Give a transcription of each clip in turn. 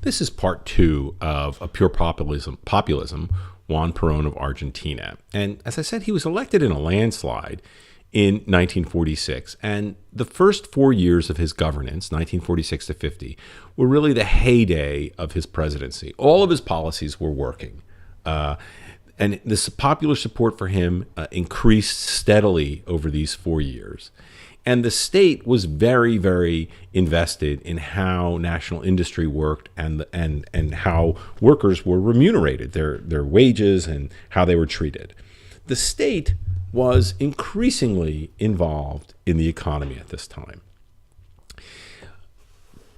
This is part two of A Pure Populism, Juan Perón of Argentina. And as I said, he was elected in a landslide in 1946. And the first 4 years of his governance, 1946 to 50, were really the heyday of his presidency. All of his policies were working. And this popular support for him increased steadily over these 4 years. And the state was very, very invested in how national industry worked and how workers were remunerated, their wages and how they were treated. The state was increasingly involved in the economy at this time.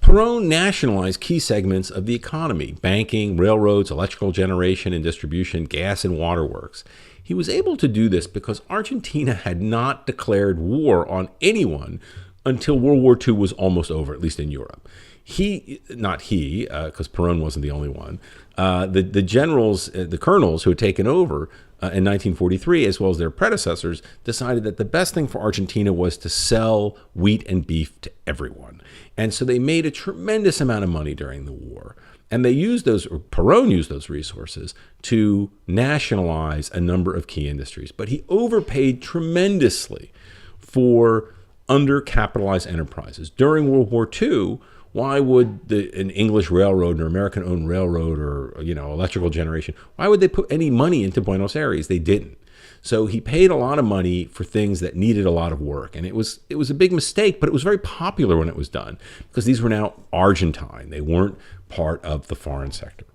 Perón nationalized key segments of the economy: banking, railroads, electrical generation and distribution, gas and waterworks. He was able to do this because Argentina had not declared war on anyone until World War II was almost over, at least in Europe. Because Perón wasn't the only one. The generals, the colonels who had taken over in 1943, as well as their predecessors, decided that the best thing for Argentina was to sell wheat and beef to everyone. And so they made a tremendous amount of money during the war. And Perón used those resources to nationalize a number of key industries. But he overpaid tremendously for undercapitalized enterprises. During World War II, why would an English railroad or American-owned railroad or electrical generation, why would they put any money into Buenos Aires? They didn't. So he paid a lot of money for things that needed a lot of work. And it was a big mistake, but it was very popular when it was done because these were now Argentine. They weren't part of the foreign sector.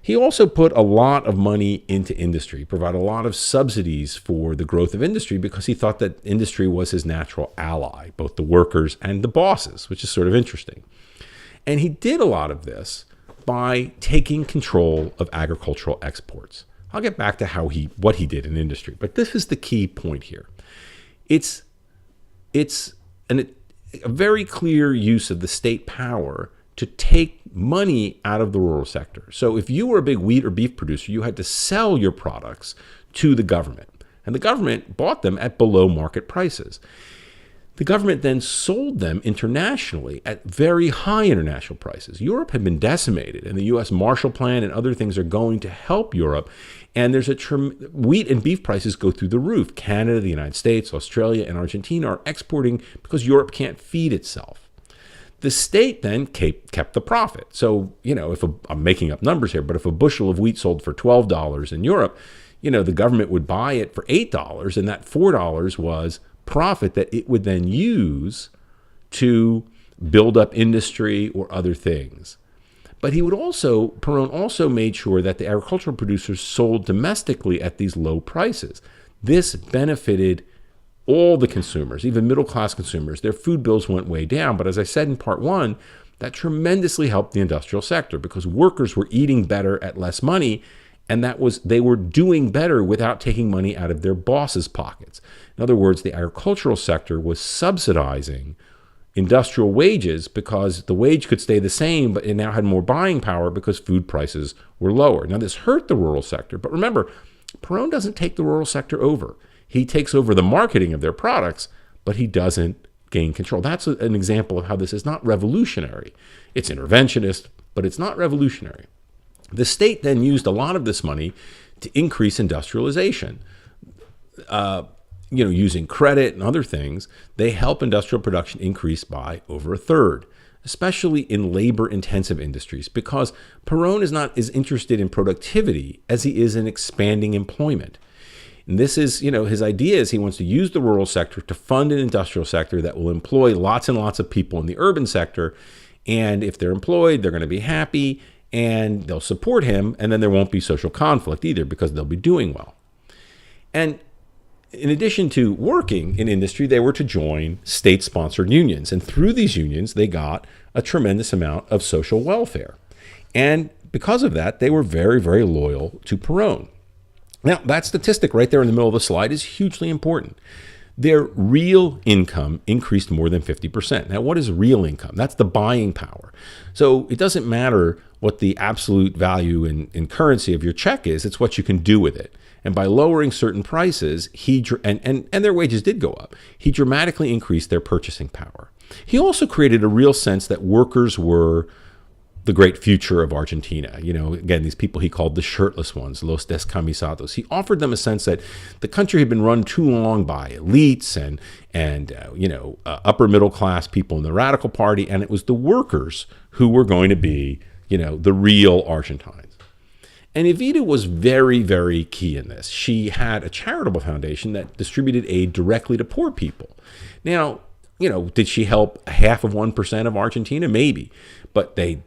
He also put a lot of money into industry, provided a lot of subsidies for the growth of industry because he thought that industry was his natural ally, both the workers and the bosses, which is sort of interesting. And he did a lot of this by taking control of agricultural exports. I'll get back to what he did in industry, but this is the key point here. It's a very clear use of the state power to take money out of the rural sector. So if you were a big wheat or beef producer, you had to sell your products to the government, and the government bought them at below market prices. The government then sold them internationally at very high international prices. Europe had been decimated, and the U.S. Marshall Plan and other things are going to help Europe. And there's wheat and beef prices go through the roof. Canada, the United States, Australia, and Argentina are exporting because Europe can't feed itself. The state then kept the profit. So, I'm making up numbers here, but if a bushel of wheat sold for $12 in Europe, the government would buy it for $8, and that $4 was profit that it would then use to build up industry or other things. But Perón also made sure that the agricultural producers sold domestically at these low prices. This benefited all the consumers, even middle-class consumers. Their food bills went way down. But as I said in part one, that tremendously helped the industrial sector because workers were eating better at less money, and they were doing better without taking money out of their bosses' pockets. In other words, the agricultural sector was subsidizing industrial wages because the wage could stay the same, but it now had more buying power because food prices were lower. Now, this hurt the rural sector, but remember, Perón doesn't take the rural sector over. He takes over the marketing of their products, but he doesn't gain control. That's an example of how this is not revolutionary. It's interventionist, but it's not revolutionary. The state then used a lot of this money to increase industrialization. Using credit and other things, they help industrial production increase by over a third, especially in labor-intensive industries, because Perón is not as interested in productivity as he is in expanding employment. And this is, his idea is he wants to use the rural sector to fund an industrial sector that will employ lots and lots of people in the urban sector. And if they're employed, they're going to be happy and they'll support him. And then there won't be social conflict either because they'll be doing well. And in addition to working in industry, they were to join state-sponsored unions. And through these unions, they got a tremendous amount of social welfare. And because of that, they were very, very loyal to Perón. Now, that statistic right there in the middle of the slide is hugely important. Their real income increased more than 50%. Now, what is real income? That's the buying power. So it doesn't matter what the absolute value in currency of your check is. It's what you can do with it. And by lowering certain prices, and their wages did go up, he dramatically increased their purchasing power. He also created a real sense that workers were the great future of Argentina. Again, these people he called the shirtless ones, los descamisados. He offered them a sense that the country had been run too long by elites and upper middle class people in the Radical Party, and it was the workers who were going to be, the real Argentines. And Evita was very, very key in this. She had a charitable foundation that distributed aid directly to poor people. Now, did she help 0.5% of Argentina? Maybe. But they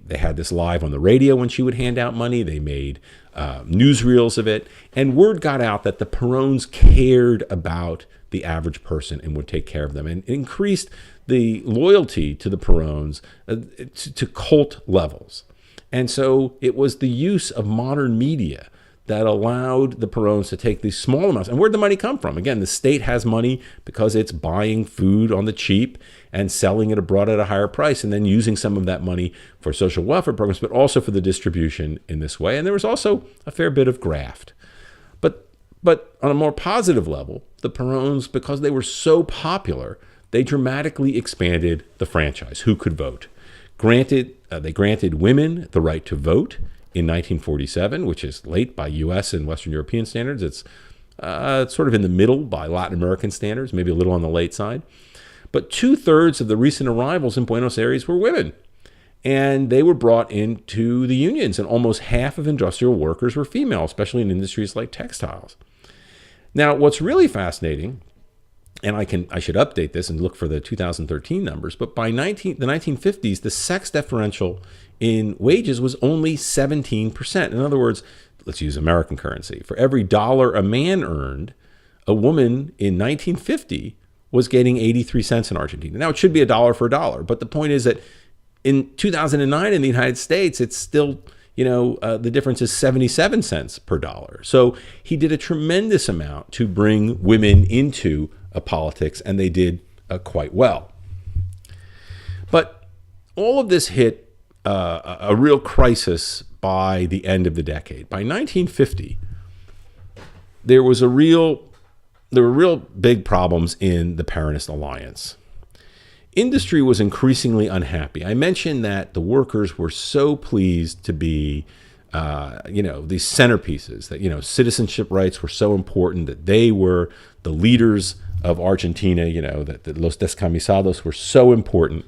had this live on the radio when she would hand out money. They made newsreels of it. And word got out that the Perones cared about the average person and would take care of them, and increased the loyalty to the Perones to cult levels. And so it was the use of modern media that allowed the Perones to take these small amounts. And where'd the money come from? Again, the state has money because it's buying food on the cheap and selling it abroad at a higher price, and then using some of that money for social welfare programs, but also for the distribution in this way. And there was also a fair bit of graft. But on a more positive level, the Perones, because they were so popular, they dramatically expanded the franchise, who could vote. They granted women the right to vote in 1947, which is late by U.S. and Western European standards. It's sort of in the middle by Latin American standards, maybe a little on the late side. But 2/3 of the recent arrivals in Buenos Aires were women. And they were brought into the unions, and almost half of industrial workers were female, especially in industries like textiles. Now, what's really fascinating, and I should update this and look for the 2013 numbers, but by the 1950s, the sex differential in wages was only 17%. In other words, let's use American currency. For every dollar a man earned, a woman in 1950 was getting 83 cents in Argentina. Now, it should be a dollar for a dollar, but the point is that in 2009 in the United States, it's still, the difference is 77 cents per dollar. So he did a tremendous amount to bring women into politics, and they did quite well. But all of this hit a real crisis by the end of the decade. By 1950, there were real big problems in the Peronist alliance. Industry was increasingly unhappy. I mentioned that the workers were so pleased to be, these centerpieces, that, citizenship rights were so important, that they were the leaders of Argentina, that los descamisados were so important.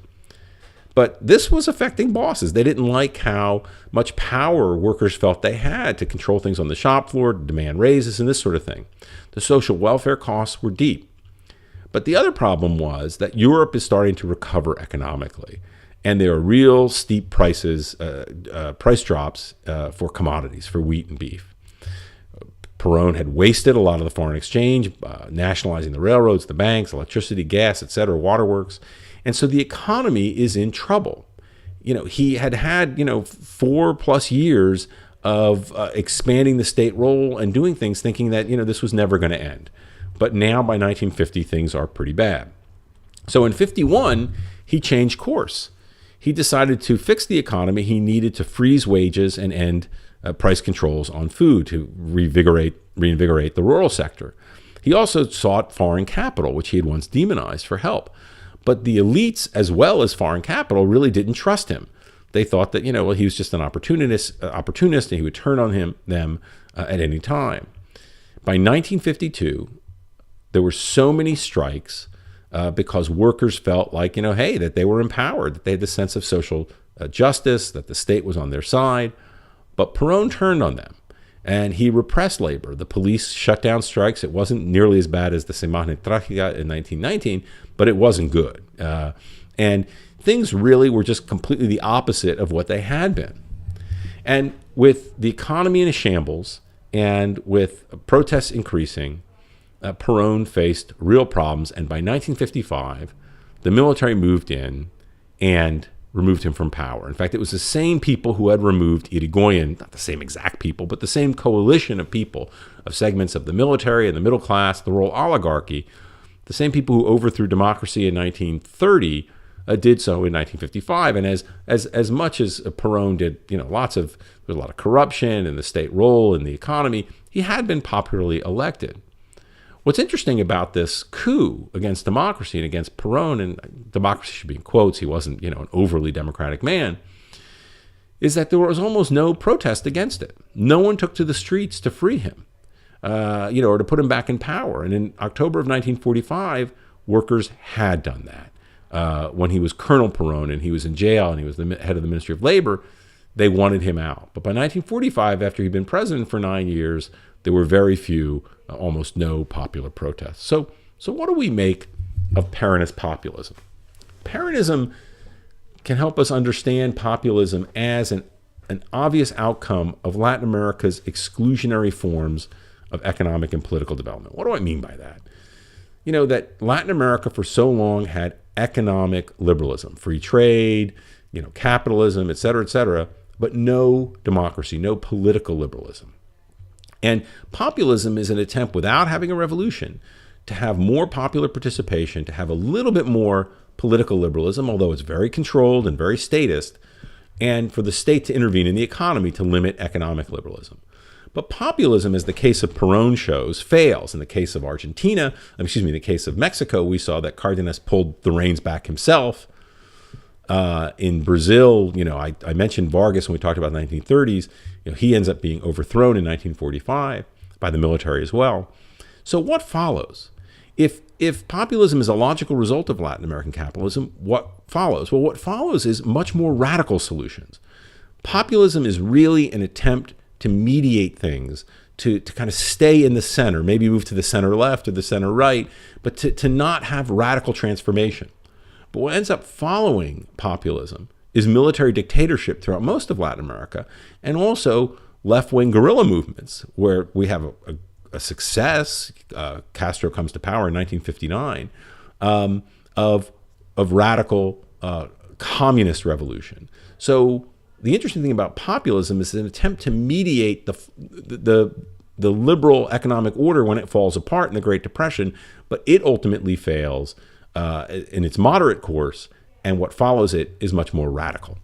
But this was affecting bosses. They didn't like how much power workers felt they had to control things on the shop floor, demand raises, and this sort of thing. The social welfare costs were deep. But the other problem was that Europe is starting to recover economically, and there are real steep price drops for commodities, for wheat and beef. Perón had wasted a lot of the foreign exchange, nationalizing the railroads, the banks, electricity, gas, etc., waterworks. And so the economy is in trouble. He had 4+ years of expanding the state role and doing things thinking that, this was never going to end. But now by 1950, things are pretty bad. So in 51, he changed course. He decided to fix the economy. He needed to freeze wages and end price controls on food to reinvigorate the rural sector. He also sought foreign capital, which he had once demonized, for help. But the elites, as well as foreign capital, really didn't trust him. They thought that, he was just an opportunist, and he would turn on them at any time. By 1952, there were so many strikes because workers felt like, that they were empowered, that they had the sense of social justice, that the state was on their side. But Perón turned on them, and he repressed labor. The police shut down strikes. It wasn't nearly as bad as the Semana Trágica in 1919, but it wasn't good. And things really were just completely the opposite of what they had been. And with the economy in a shambles and with protests increasing, Perón faced real problems, and by 1955, the military moved in and removed him from power. In fact, it was the same people who had removed Irigoyen, not the same exact people, but the same coalition of people, of segments of the military and the middle class, the rural oligarchy, the same people who overthrew democracy in 1930 did so in 1955. And as much as Perón did, there was a lot of corruption in the state role in the economy, he had been popularly elected. What's interesting about this coup against democracy and against Perón, and democracy should be in quotes, he wasn't, an overly democratic man, is that there was almost no protest against it. No one took to the streets to free him, or to put him back in power. And in October of 1945, workers had done that. When he was Colonel Perón and he was in jail and he was the head of the Ministry of Labor, they wanted him out. But by 1945, after he'd been president for 9 years, there were very few, almost no popular protests. So what do we make of Peronist populism? Peronism can help us understand populism as an obvious outcome of Latin America's exclusionary forms of economic and political development. What do I mean by that? That Latin America for so long had economic liberalism, free trade, capitalism, et cetera, but no democracy, no political liberalism. And populism is an attempt, without having a revolution, to have more popular participation, to have a little bit more political liberalism, although it's very controlled and very statist, and for the state to intervene in the economy to limit economic liberalism. But populism, as the case of Perón shows, fails. In the case of in the case of Mexico, we saw that Cardenas pulled the reins back himself. In Brazil, I mentioned Vargas when we talked about the 1930s. He ends up being overthrown in 1945 by the military as well. So what follows? If populism is a logical result of Latin American capitalism, what follows? Well, what follows is much more radical solutions. Populism is really an attempt to mediate things, to kind of stay in the center, maybe move to the center left or the center right, but to not have radical transformation. But what ends up following populism is military dictatorship throughout most of Latin America, and also left-wing guerrilla movements, where we have a success. Castro comes to power in 1959 of radical communist revolution. So the interesting thing about populism is an attempt to mediate the liberal economic order when it falls apart in the Great Depression, but it ultimately fails in its moderate course, and what follows it is much more radical.